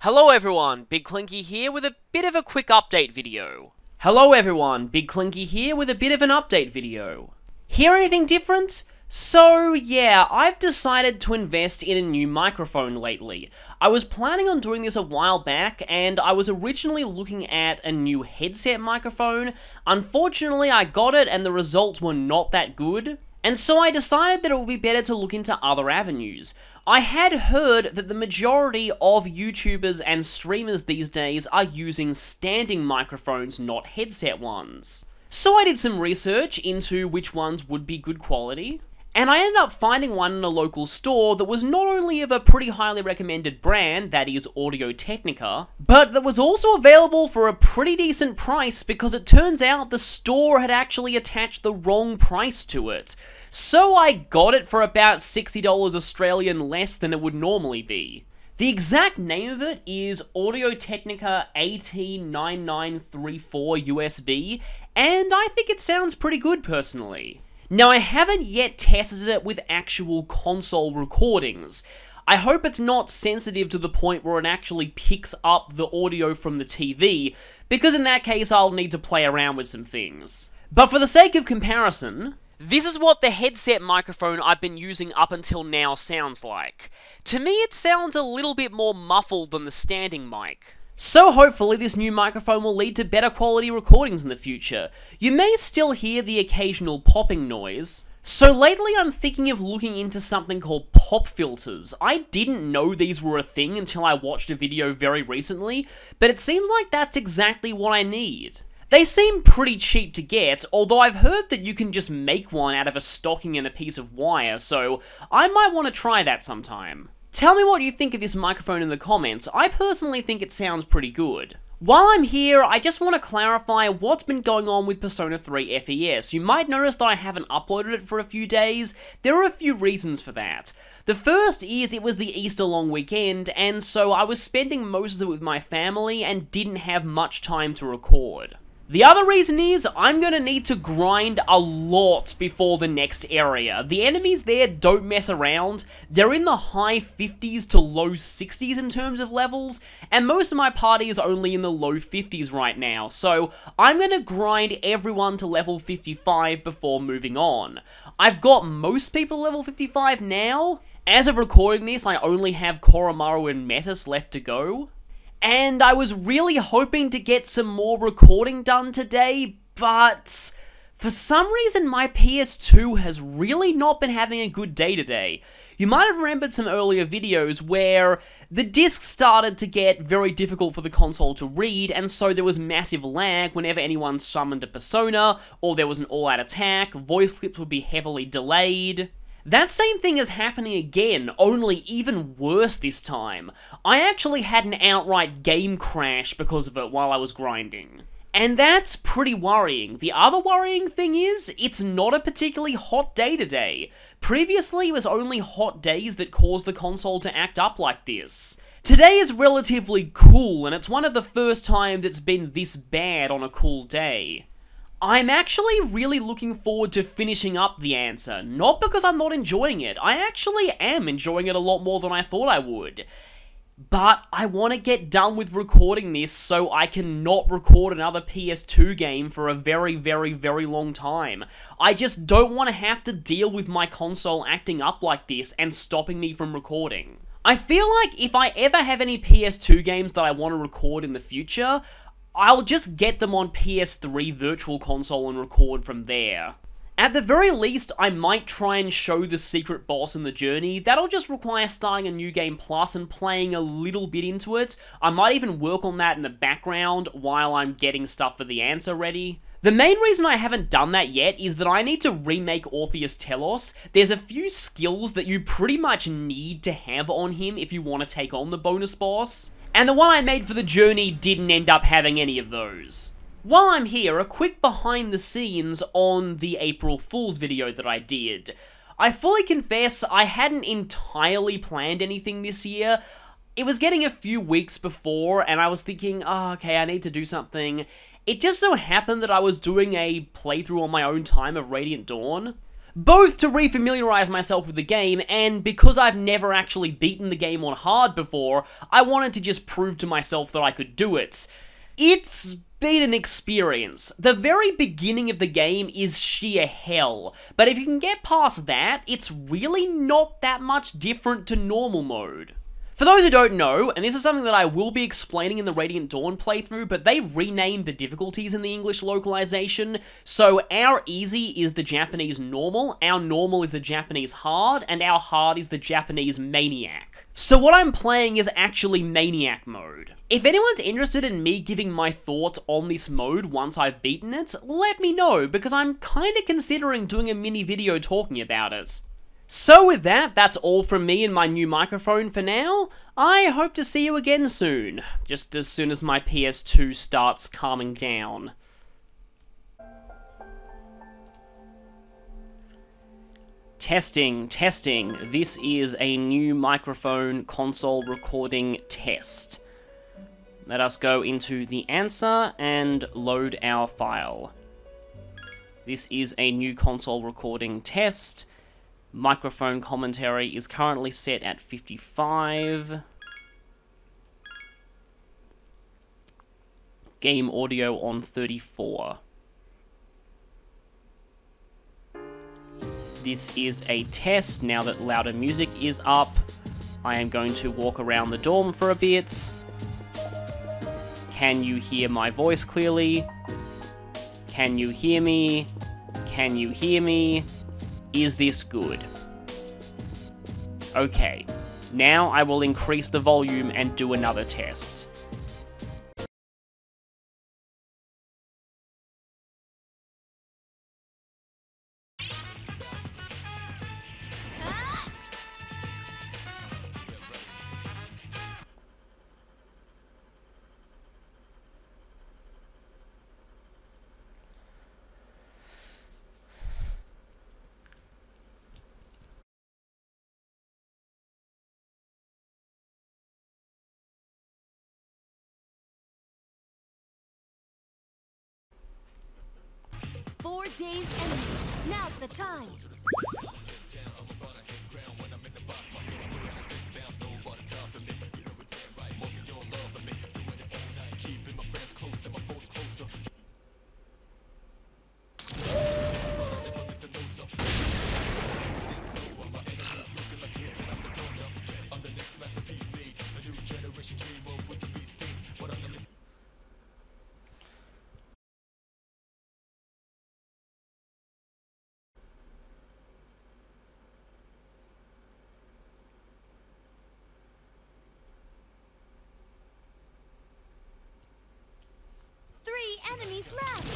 Hello everyone, Big Clinky here with a bit of a quick update video. Hello everyone, Big Clinky here with a bit of an update video. Hear anything different? So yeah, I've decided to invest in a new microphone lately. I was planning on doing this a while back, and I was originally looking at a new headset microphone. Unfortunately, I got it and the results were not that good. And so I decided that it would be better to look into other avenues. I had heard that the majority of YouTubers and streamers these days are using standing microphones, not headset ones. So I did some research into which ones would be good quality, and I ended up finding one in a local store that was not only of a pretty highly recommended brand, that is Audio-Technica, but that was also available for a pretty decent price because it turns out the store had actually attached the wrong price to it. So I got it for about $60 Australian less than it would normally be. The exact name of it is Audio-Technica AT9934 USB, and I think it sounds pretty good personally. Now, I haven't yet tested it with actual console recordings. I hope it's not sensitive to the point where it actually picks up the audio from the TV, because in that case I'll need to play around with some things. But for the sake of comparison, this is what the headset microphone I've been using up until now sounds like. To me it sounds a little bit more muffled than the standing mic. So hopefully this new microphone will lead to better quality recordings in the future. You may still hear the occasional popping noise. So lately I'm thinking of looking into something called pop filters. I didn't know these were a thing until I watched a video very recently, but it seems like that's exactly what I need. They seem pretty cheap to get, although I've heard that you can just make one out of a stocking and a piece of wire, so I might want to try that sometime. Tell me what you think of this microphone in the comments. I personally think it sounds pretty good. While I'm here, I just want to clarify what's been going on with Persona 3 FES. You might notice that I haven't uploaded it for a few days. There are a few reasons for that. The first is it was the Easter long weekend, and so I was spending most of it with my family and didn't have much time to record. The other reason is, I'm gonna need to grind a lot before the next area. The enemies there don't mess around. They're in the high 50s to low 60s in terms of levels, and most of my party is only in the low 50s right now, so I'm gonna grind everyone to level 55 before moving on. I've got most people level 55 now. As of recording this, I only have Koromaru and Metis left to go. And I was really hoping to get some more recording done today, but for some reason my PS2 has really not been having a good day today. You might have remembered some earlier videos where the disc started to get very difficult for the console to read, and so there was massive lag whenever anyone summoned a persona, or there was an all-out attack, voice clips would be heavily delayed. That same thing is happening again, only even worse this time. I actually had an outright game crash because of it while I was grinding. And that's pretty worrying. The other worrying thing is, it's not a particularly hot day today. Previously, it was only hot days that caused the console to act up like this. Today is relatively cool, and it's one of the first times it's been this bad on a cool day. I'm actually really looking forward to finishing up the answer, not because I'm not enjoying it. I actually am enjoying it a lot more than I thought I would. But I want to get done with recording this so I can not record another PS2 game for a very, very, very long time. I just don't want to have to deal with my console acting up like this and stopping me from recording. I feel like if I ever have any PS2 games that I want to record in the future, I'll just get them on PS3 Virtual Console and record from there. At the very least, I might try and show the secret boss in the journey. That'll just require starting a New Game Plus and playing a little bit into it. I might even work on that in the background while I'm getting stuff for the answer ready. The main reason I haven't done that yet is that I need to remake Orpheus Telos. There's a few skills that you pretty much need to have on him if you want to take on the bonus boss. And the one I made for the journey didn't end up having any of those. While I'm here, a quick behind the scenes on the April Fool's video that I did. I fully confess I hadn't entirely planned anything this year. It was getting a few weeks before, and I was thinking, oh, okay, I need to do something. It just so happened that I was doing a playthrough on my own time of Radiant Dawn. both to refamiliarize myself with the game, and because I've never actually beaten the game on hard before, I wanted to just prove to myself that I could do it. It's been an experience. The very beginning of the game is sheer hell, but if you can get past that, it's really not that much different to normal mode. For those who don't know, and this is something that I will be explaining in the Radiant Dawn playthrough, but they renamed the difficulties in the English localization, so our easy is the Japanese normal, our normal is the Japanese hard, and our hard is the Japanese maniac. So what I'm playing is actually maniac mode. If anyone's interested in me giving my thoughts on this mode once I've beaten it, let me know, because I'm kinda considering doing a mini video talking about it. So with that, that's all from me and my new microphone for now. I hope to see you again soon, just as soon as my PS2 starts calming down. Testing, testing. This is a new microphone console recording test. Let us go into the answer and load our file. This is a new console recording test. Microphone commentary is currently set at 55. Game audio on 34. This is a test. Now that louder music is up, I am going to walk around the dorm for a bit. Can you hear my voice clearly? Can you hear me? Can you hear me? Is this good? Okay, now I will increase the volume and do another test. Four days enemies. Now's the time. Enemies left!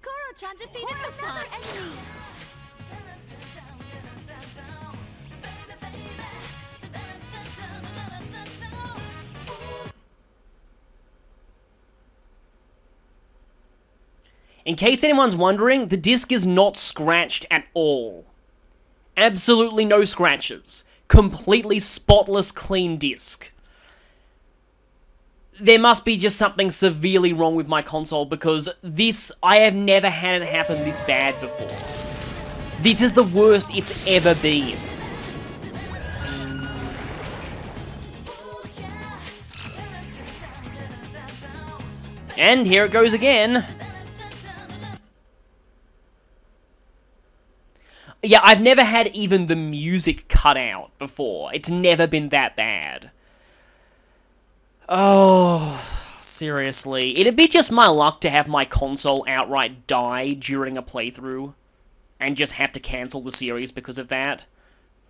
Koro-chan defeated another enemy! In case anyone's wondering, the disc is not scratched at all. Absolutely no scratches. Completely spotless, clean disc. There must be just something severely wrong with my console, because I have never had it happen this bad before. This is the worst it's ever been. And here it goes again. Yeah, I've never had even the music cut out before. It's never been that bad. Oh, seriously. It'd be just my luck to have my console outright die during a playthrough, and just have to cancel the series because of that.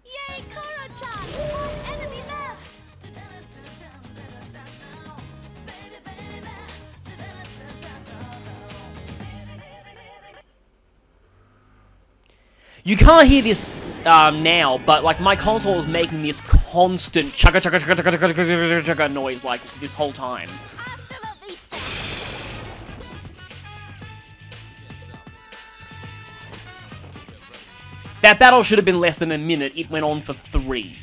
Yay, Koro-chan! One enemy left! You can't hear this now, but like my console is making this constant chugga chugga chugga chugga chugga chugga chugga noise like this whole time. Hasta la vista. That battle should have been less than a minute. It went on for 3.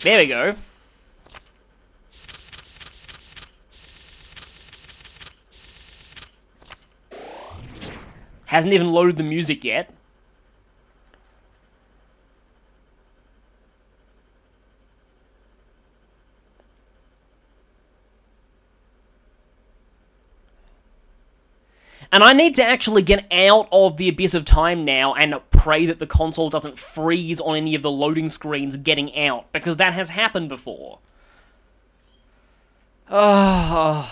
There we go. Hasn't even loaded the music yet. And I need to actually get out of the Abyss of Time now and pray that the console doesn't freeze on any of the loading screens getting out, because that has happened before. So,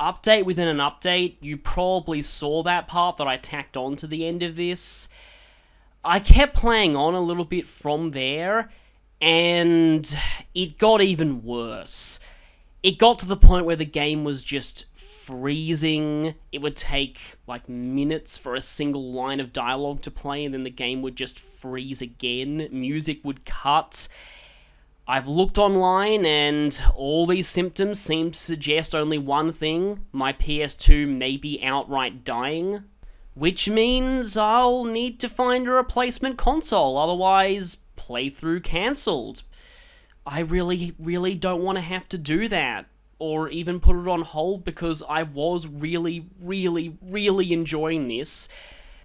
update within an update. You probably saw that part that I tacked on to the end of this. I kept playing on a little bit from there, and it got even worse. It got to the point where the game was just freezing. It would take, like, minutes for a single line of dialogue to play, and then the game would just freeze again. Music would cut. I've looked online, and all these symptoms seem to suggest only one thing: my PS2 may be outright dying. Which means I'll need to find a replacement console, otherwise playthrough cancelled. I really don't want to have to do that, or even put it on hold, because I was really enjoying this.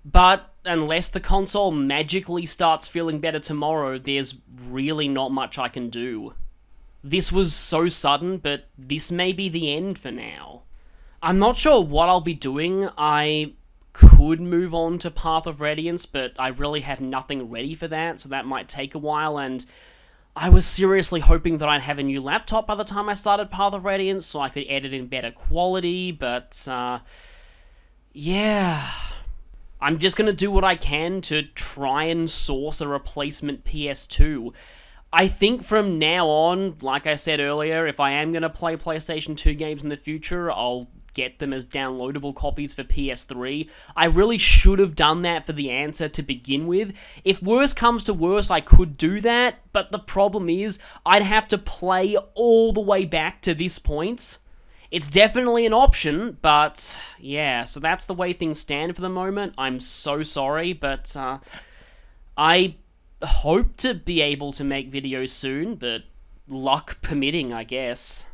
But unless the console magically starts feeling better tomorrow, there's really not much I can do. This was so sudden, but this may be the end for now. I'm not sure what I'll be doing. I could move on to Path of Radiance, but I really have nothing ready for that, so that might take a while, and I was seriously hoping that I'd have a new laptop by the time I started Path of Radiance, so I could edit in better quality, but, yeah. I'm just gonna do what I can to try and source a replacement PS2. I think from now on, like I said earlier, if I am gonna play PlayStation 2 games in the future, I'll get them as downloadable copies for PS3. I really should have done that for the answer to begin with. If worse comes to worse, I could do that, but the problem is, I'd have to play all the way back to this point. It's definitely an option, but yeah, so that's the way things stand for the moment. I'm so sorry, but I hope to be able to make videos soon, but luck permitting, I guess.